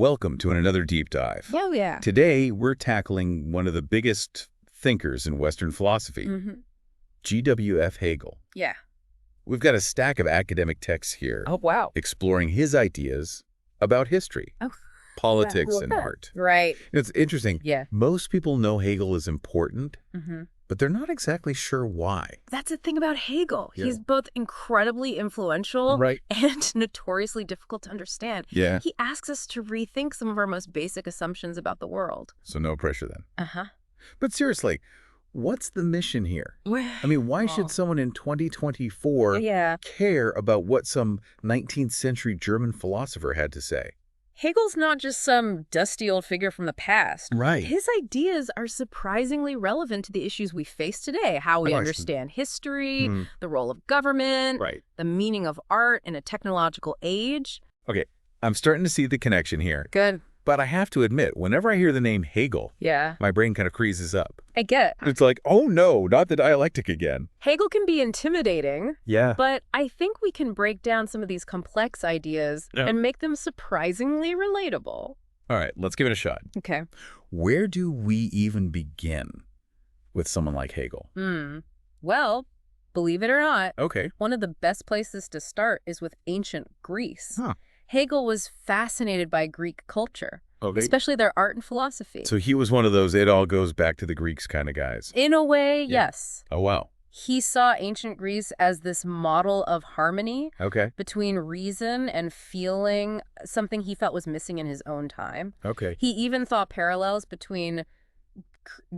Welcome to another deep dive. Oh, yeah. Today, we're tackling one of the biggest thinkers in Western philosophy, GWF Hegel. Yeah. We've got a stack of academic texts here Oh, wow. exploring his ideas about history, Oh, politics, wow. and art. Right. It's interesting. Yeah. Most people know Hegel is important, Mm-hmm. but they're not exactly sure why. That's the thing about Hegel. Yeah. He's both incredibly influential Right. and notoriously difficult to understand. Yeah. He asks us to rethink some of our most basic assumptions about the world. So no pressure then. Uh-huh. But seriously, what's the mission here? Well, I mean, why should someone in 2024 yeah. care about what some 19th century German philosopher had to say? Hegel's not just some dusty old figure from the past. Right. His ideas are surprisingly relevant to the issues we face today, how we Oh, I see. understand history, Hmm. the role of government, Right. the meaning of art in a technological age. Okay, I'm starting to see the connection here. Good. But I have to admit, whenever I hear the name Hegel, Yeah. my brain kind of creases up. I get it. It's like, oh no, not the dialectic again. Hegel can be intimidating, Yeah. but I think we can break down some of these complex ideas Yeah. and make them surprisingly relatable. All right, let's give it a shot. Okay. Where do we even begin with someone like Hegel? Well, believe it or not, Okay. one of the best places to start is with ancient Greece. Huh. Hegel was fascinated by Greek culture, Okay. especially their art and philosophy. So he was one of those it all goes back to the Greeks kind of guys. In a way, Yeah. yes. Oh, wow. He saw ancient Greece as this model of harmony Okay. between reason and feeling, something he felt was missing in his own time. Okay. He even thought parallels between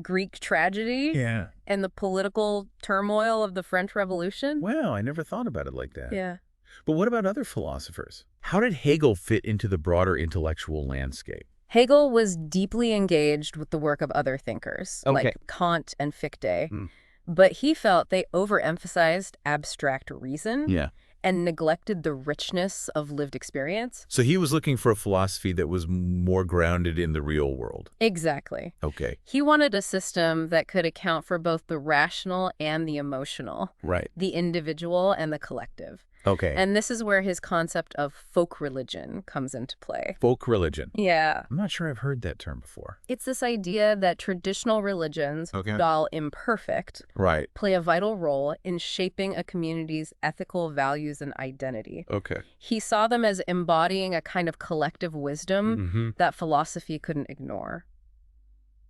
Greek tragedy Yeah. and the political turmoil of the French Revolution. Wow, I never thought about it like that. Yeah. But what about other philosophers? How did Hegel fit into the broader intellectual landscape? Hegel was deeply engaged with the work of other thinkers, Okay. like Kant and Fichte, Mm. but he felt they overemphasized abstract reason Yeah. and neglected the richness of lived experience. So he was looking for a philosophy that was more grounded in the real world. Exactly. Okay. He wanted a system that could account for both the rational and the emotional, Right. the individual and the collective. Okay. And this is where his concept of folk religion comes into play. folk religion. Yeah. I'm not sure I've heard that term before. It's this idea that traditional religions, Okay. while imperfect, Right. play a vital role in shaping a community's ethical values and identity. Okay. He saw them as embodying a kind of collective wisdom Mm-hmm. that philosophy couldn't ignore.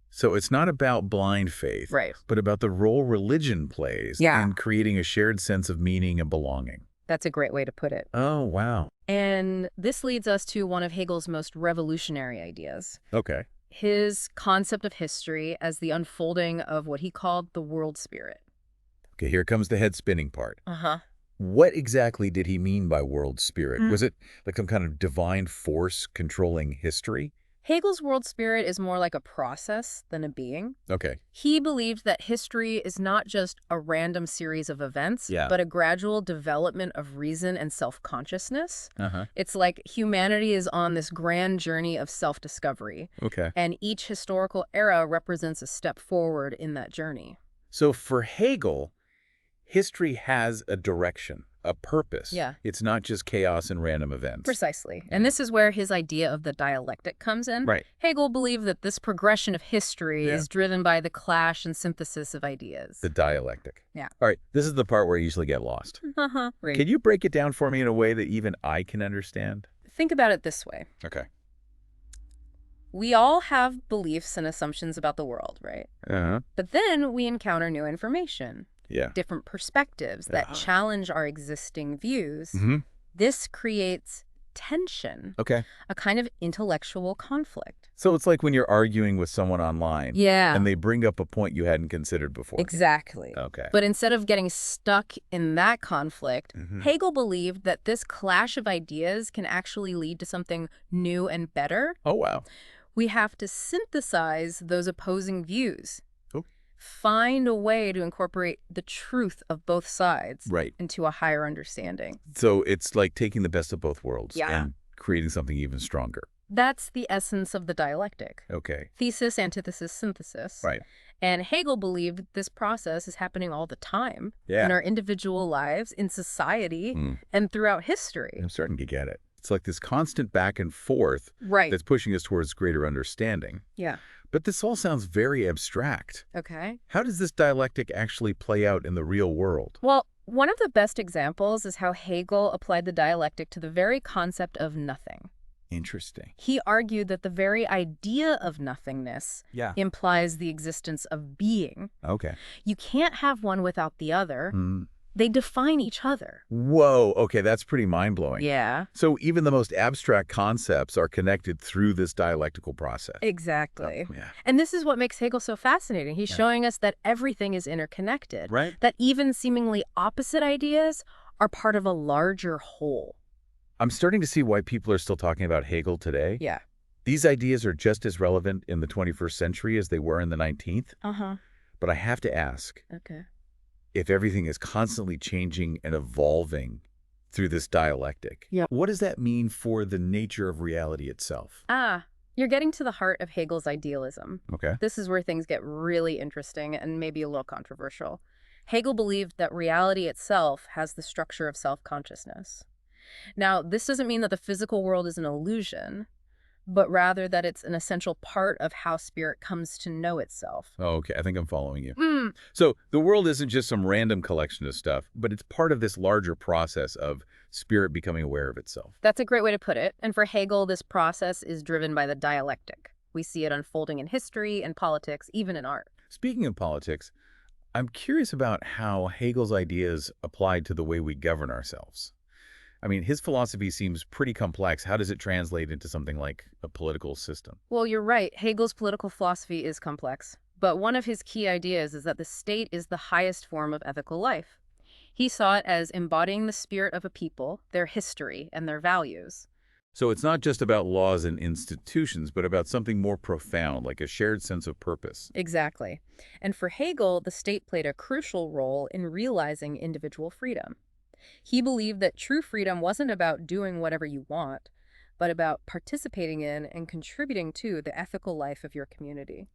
So it's not about blind faith, Right. but about the role religion plays Yeah. in creating a shared sense of meaning and belonging. That's a great way to put it. Oh, wow. And this leads us to one of Hegel's most revolutionary ideas, Okay. his concept of history as the unfolding of what he called the world spirit. Okay, here comes the head spinning part. Uh-huh. What exactly did he mean by world spirit? Was it like some kind of divine force controlling history? Hegel's world spirit is more like a process than a being. Okay. He believed that history is not just a random series of events, Yeah. but a gradual development of reason and self-consciousness. Uh-huh. It's like humanity is on this grand journey of self-discovery, Okay. and each historical era represents a step forward in that journey. So for Hegel, history has a direction, a purpose. Yeah. It's not just chaos and random events. Precisely. And this is where his idea of the dialectic comes in. Right. Hegel believed that this progression of history Yeah. is driven by the clash and synthesis of ideas. The dialectic. Yeah. All right, this is the part where I usually get lost. Uh-huh. Right. Can you break it down for me in a way that even I can understand? Think about it this way. Okay. We all have beliefs and assumptions about the world, right? Uh-huh. But then we encounter new information, Yeah. different perspectives that challenge our existing views. Mm-hmm. This creates tension, Okay. a kind of intellectual conflict. So it's like when you're arguing with someone online Yeah, and they bring up a point you hadn't considered before. exactly. Okay. But instead of getting stuck in that conflict, Mhm. Hegel believed that this clash of ideas can actually lead to something new and better. Oh, wow. We have to synthesize those opposing views. Oh. Find a way to incorporate the truth of both sides Right. into a higher understanding. So it's like taking the best of both worlds Yeah. and creating something even stronger. That's the essence of the dialectic. Okay. Thesis, antithesis, synthesis. Right. And Hegel believed this process is happening all the time Yeah. in our individual lives, in society, Mm. and throughout history. I'm starting to get it. It's like this constant back and forth Right. that's pushing us towards greater understanding. Yeah. But this all sounds very abstract. Okay. How does this dialectic actually play out in the real world? Well, one of the best examples is how Hegel applied the dialectic to the very concept of nothing. Interesting. He argued that the very idea of nothingness Yeah. implies the existence of being. Okay. You can't have one without the other. Hmm. They define each other. Whoa, okay, that's pretty mind-blowing. Yeah, So even the most abstract concepts are connected through this dialectical process. exactly. Oh, yeah. And this is what makes Hegel so fascinating. He's Yeah. showing us that everything is interconnected, Right? that even seemingly opposite ideas are part of a larger whole. I'm starting to see why people are still talking about Hegel today. Yeah. These ideas are just as relevant in the 21st century as they were in the 19th. Uh-huh. But I have to ask, Okay. if everything is constantly changing and evolving through this dialectic, Yeah. what does that mean for the nature of reality itself? You're getting to the heart of Hegel's idealism. Okay. This is where things get really interesting and maybe a little controversial. Hegel believed that reality itself has the structure of self-consciousness. Now, this doesn't mean that the physical world is an illusion, but rather that it's an essential part of how spirit comes to know itself. Oh, okay, I think I'm following you. Mm, So the world isn't just some random collection of stuff, but it's part of this larger process of spirit becoming aware of itself. that's a great way to put it. And for Hegel, this process is driven by the dialectic. We see it unfolding in history and politics, even in art. Speaking of politics, I'm curious about how Hegel's ideas applied to the way we govern ourselves. I mean, his philosophy seems pretty complex. How does it translate into something like a political system? Well, you're right. Hegel's political philosophy is complex. But one of his key ideas is that the state is the highest form of ethical life. He saw it as embodying the spirit of a people, their history, and their values. So it's not just about laws and institutions, but about something more profound, like a shared sense of purpose. Exactly. And for Hegel, the state played a crucial role in realizing individual freedom. He believed that true freedom wasn't about doing whatever you want, but about participating in and contributing to the ethical life of your community.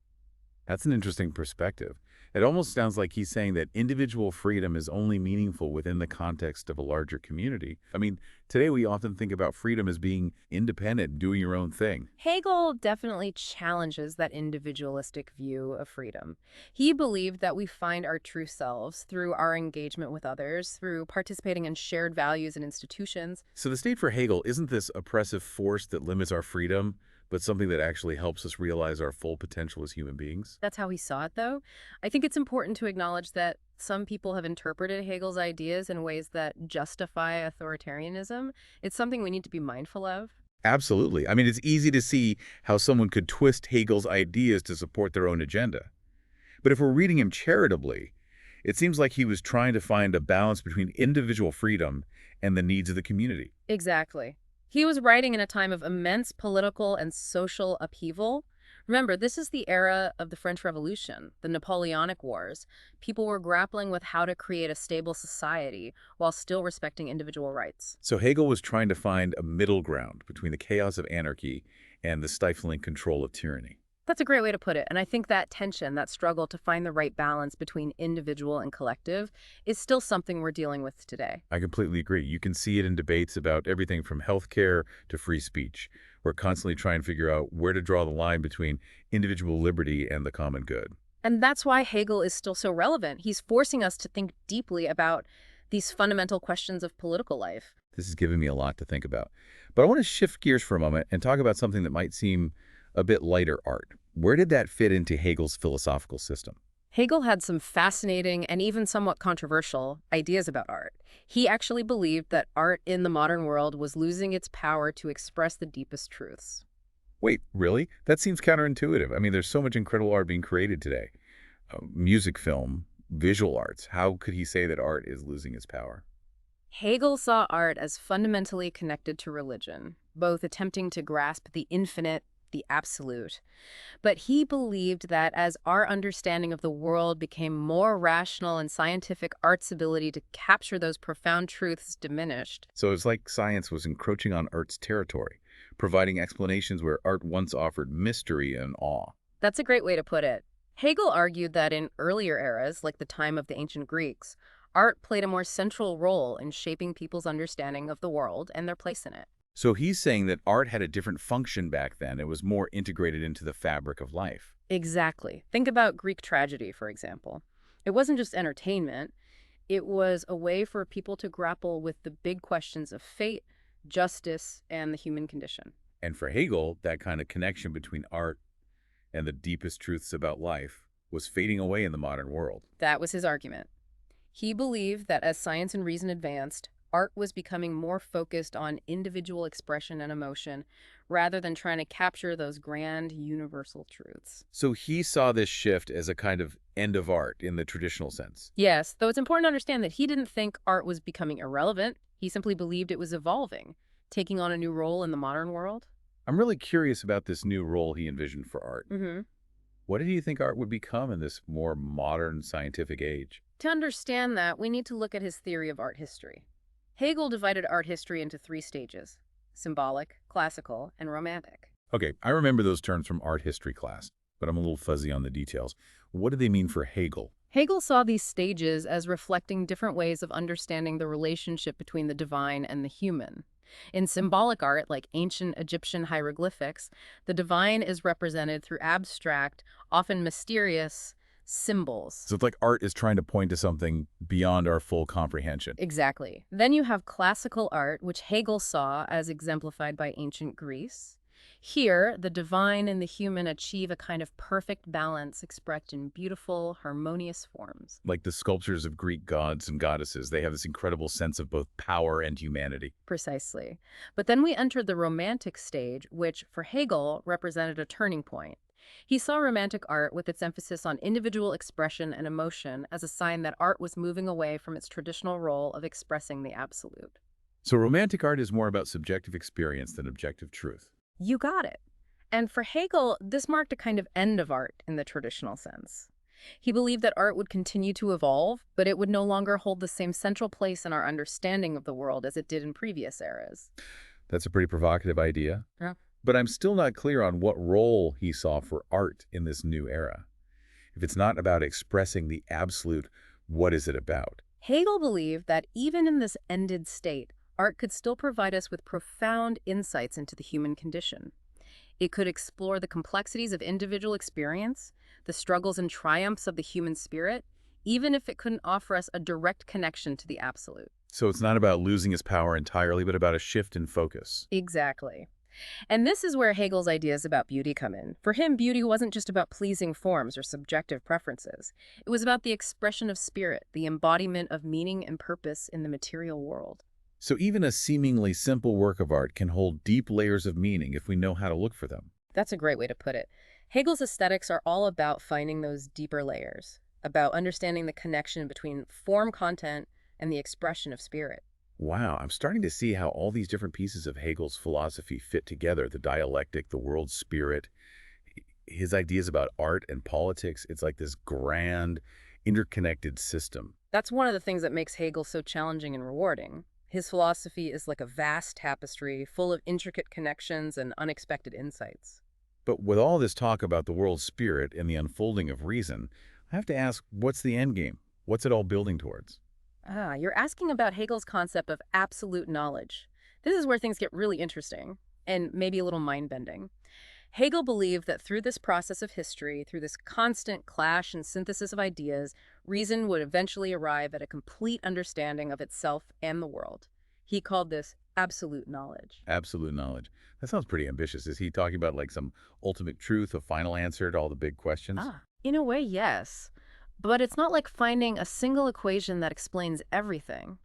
That's an interesting perspective. It almost sounds like he's saying that individual freedom is only meaningful within the context of a larger community. I mean, today we often think about freedom as being independent, doing your own thing. Hegel definitely challenges that individualistic view of freedom. He believed that we find our true selves through our engagement with others, through participating in shared values and institutions. So the state for Hegel isn't this oppressive force that limits our freedom, but something that actually helps us realize our full potential as human beings. That's how he saw it, though. I think it's important to acknowledge that some people have interpreted Hegel's ideas in ways that justify authoritarianism. It's something we need to be mindful of. Absolutely. I mean, it's easy to see how someone could twist Hegel's ideas to support their own agenda. But if we're reading him charitably, it seems like he was trying to find a balance between individual freedom and the needs of the community. Exactly. He was writing in a time of immense political and social upheaval. Remember, this is the era of the French Revolution, the Napoleonic Wars. People were grappling with how to create a stable society while still respecting individual rights. So Hegel was trying to find a middle ground between the chaos of anarchy and the stifling control of tyranny. That's a great way to put it. And I think that tension, that struggle to find the right balance between individual and collective is still something we're dealing with today. I completely agree. You can see it in debates about everything from healthcare to free speech. We're constantly trying to figure out where to draw the line between individual liberty and the common good. And that's why Hegel is still so relevant. He's forcing us to think deeply about these fundamental questions of political life. This has given me a lot to think about. But I want to shift gears for a moment and talk about something that might seem a bit lighter art. Where did that fit into Hegel's philosophical system? Hegel had some fascinating and even somewhat controversial ideas about art. He actually believed that art in the modern world was losing its power to express the deepest truths. Wait, really? That seems counterintuitive. I mean, there's so much incredible art being created today. Music, film, visual arts. How could he say that art is losing its power? Hegel saw art as fundamentally connected to religion, both attempting to grasp the infinite, the absolute. But he believed that as our understanding of the world became more rational and scientific, art's ability to capture those profound truths diminished. So it's like science was encroaching on art's territory, providing explanations where art once offered mystery and awe. That's a great way to put it. Hegel argued that in earlier eras, like the time of the ancient Greeks, art played a more central role in shaping people's understanding of the world and their place in it. So he's saying that art had a different function back then. It was more integrated into the fabric of life. Exactly. Think about Greek tragedy, for example. It wasn't just entertainment. It was a way for people to grapple with the big questions of fate, justice, and the human condition. And for Hegel, that kind of connection between art and the deepest truths about life was fading away in the modern world. That was his argument. He believed that as science and reason advanced, art was becoming more focused on individual expression and emotion rather than trying to capture those grand universal truths. So he saw this shift as a kind of end of art in the traditional sense. Yes, though it's important to understand that he didn't think art was becoming irrelevant. He simply believed it was evolving, taking on a new role in the modern world. I'm really curious about this new role he envisioned for art. What did he think art would become in this more modern scientific age? To understand that, we need to look at his theory of art history. Hegel divided art history into three stages: symbolic, classical, and romantic. Okay, I remember those terms from art history class, but I'm a little fuzzy on the details. What do they mean for Hegel? Hegel saw these stages as reflecting different ways of understanding the relationship between the divine and the human. In symbolic art, like ancient Egyptian hieroglyphics, the divine is represented through abstract, often mysterious, symbols. So it's like art is trying to point to something beyond our full comprehension. Exactly. Then you have classical art, which Hegel saw as exemplified by ancient Greece. Here, the divine and the human achieve a kind of perfect balance expressed in beautiful, harmonious forms. Like the sculptures of Greek gods and goddesses, they have this incredible sense of both power and humanity. Precisely. But then we entered the romantic stage, which, for Hegel, represented a turning point. He saw romantic art with its emphasis on individual expression and emotion as a sign that art was moving away from its traditional role of expressing the absolute. So romantic art is more about subjective experience than objective truth. You got it. And for Hegel, this marked a kind of end of art in the traditional sense. He believed that art would continue to evolve, but it would no longer hold the same central place in our understanding of the world as it did in previous eras. That's a pretty provocative idea. Yeah. But I'm still not clear on what role he saw for art in this new era. If it's not about expressing the absolute, what is it about? Hegel believed that even in this ended state, art could still provide us with profound insights into the human condition. It could explore the complexities of individual experience, the struggles and triumphs of the human spirit, even if it couldn't offer us a direct connection to the absolute. So it's not about losing his power entirely, but about a shift in focus. Exactly. And this is where Hegel's ideas about beauty come in. For him, beauty wasn't just about pleasing forms or subjective preferences. It was about the expression of spirit, the embodiment of meaning and purpose in the material world. So even a seemingly simple work of art can hold deep layers of meaning if we know how to look for them. That's a great way to put it. Hegel's aesthetics are all about finding those deeper layers, about understanding the connection between form content and the expression of spirit. Wow, I'm starting to see how all these different pieces of Hegel's philosophy fit together. The dialectic, the world spirit, his ideas about art and politics. It's like this grand, interconnected system. That's one of the things that makes Hegel so challenging and rewarding. His philosophy is like a vast tapestry full of intricate connections and unexpected insights. But with all this talk about the world spirit and the unfolding of reason, I have to ask, what's the end game? What's it all building towards? You're asking about Hegel's concept of absolute knowledge. This is where things get really interesting and maybe a little mind-bending. Hegel believed that through this process of history, through this constant clash and synthesis of ideas, reason would eventually arrive at a complete understanding of itself and the world. He called this absolute knowledge. Absolute knowledge. That sounds pretty ambitious. Is he talking about like some ultimate truth, a final answer to all the big questions? In a way, yes. But it's not like finding a single equation that explains everything.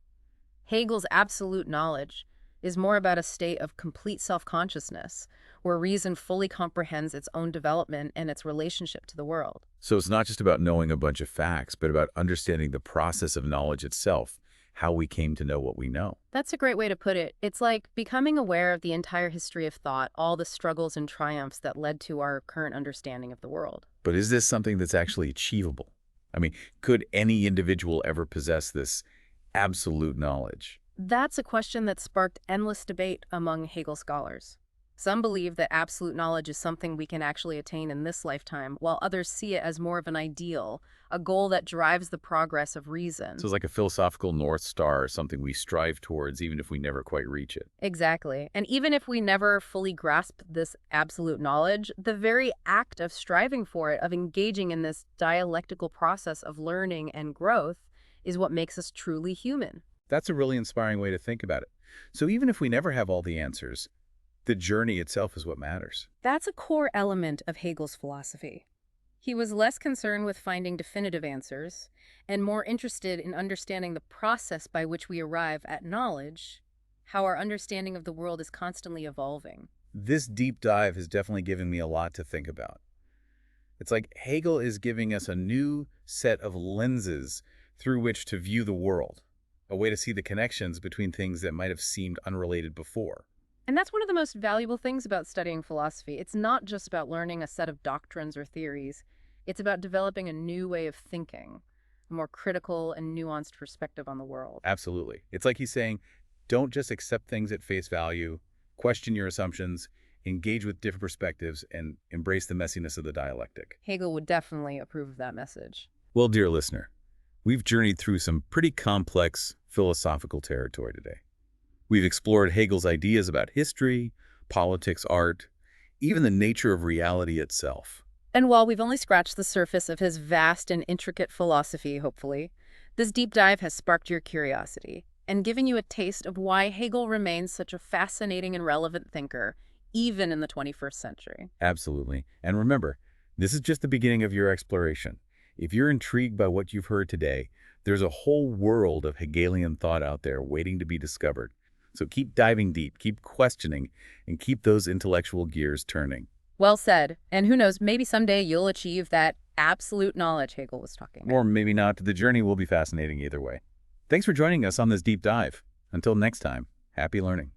Hegel's absolute knowledge is more about a state of complete self-consciousness, where reason fully comprehends its own development and its relationship to the world. So it's not just about knowing a bunch of facts, but about understanding the process of knowledge itself, how we came to know what we know. That's a great way to put it. It's like becoming aware of the entire history of thought, all the struggles and triumphs that led to our current understanding of the world. But is this something that's actually achievable? I mean, could any individual ever possess this absolute knowledge? That's a question that sparked endless debate among Hegel scholars. Some believe that absolute knowledge is something we can actually attain in this lifetime, while others see it as more of an ideal, a goal that drives the progress of So reason. it's like a philosophical North Star, something we strive towards even if we never quite reach it. Exactly. And even if we never fully grasp this absolute knowledge, the very act of striving for it, of engaging in this dialectical process of learning and growth, is what makes us truly human. That's a really inspiring way to think about it. So even if we never have all the answers, the journey itself is what matters. That's a core element of Hegel's philosophy. He was less concerned with finding definitive answers and more interested in understanding the process by which we arrive at knowledge, how our understanding of the world is constantly evolving. This deep dive has definitely given me a lot to think about. It's like Hegel is giving us a new set of lenses through which to view the world, a way to see the connections between things that might have seemed unrelated before. And that's one of the most valuable things about studying philosophy. It's not just about learning a set of doctrines or theories. It's about developing a new way of thinking, a more critical and nuanced perspective on the world. Absolutely. It's like he's saying, don't just accept things at face value, question your assumptions, engage with different perspectives, and embrace the messiness of the dialectic. Hegel would definitely approve of that message. Well, dear listener, we've journeyed through some pretty complex philosophical territory today. We've explored Hegel's ideas about history, politics, art, even the nature of reality itself. And while we've only scratched the surface of his vast and intricate philosophy, hopefully, this deep dive has sparked your curiosity and given you a taste of why Hegel remains such a fascinating and relevant thinker, even in the 21st century. Absolutely. And remember, this is just the beginning of your exploration. If you're intrigued by what you've heard today, there's a whole world of Hegelian thought out there waiting to be discovered. So keep diving deep, keep questioning, and keep those intellectual gears turning. Well said. And who knows, maybe someday you'll achieve that absolute knowledge Hegel was talking about. Or maybe not. The journey will be fascinating either way. Thanks for joining us on this deep dive. Until next time, happy learning.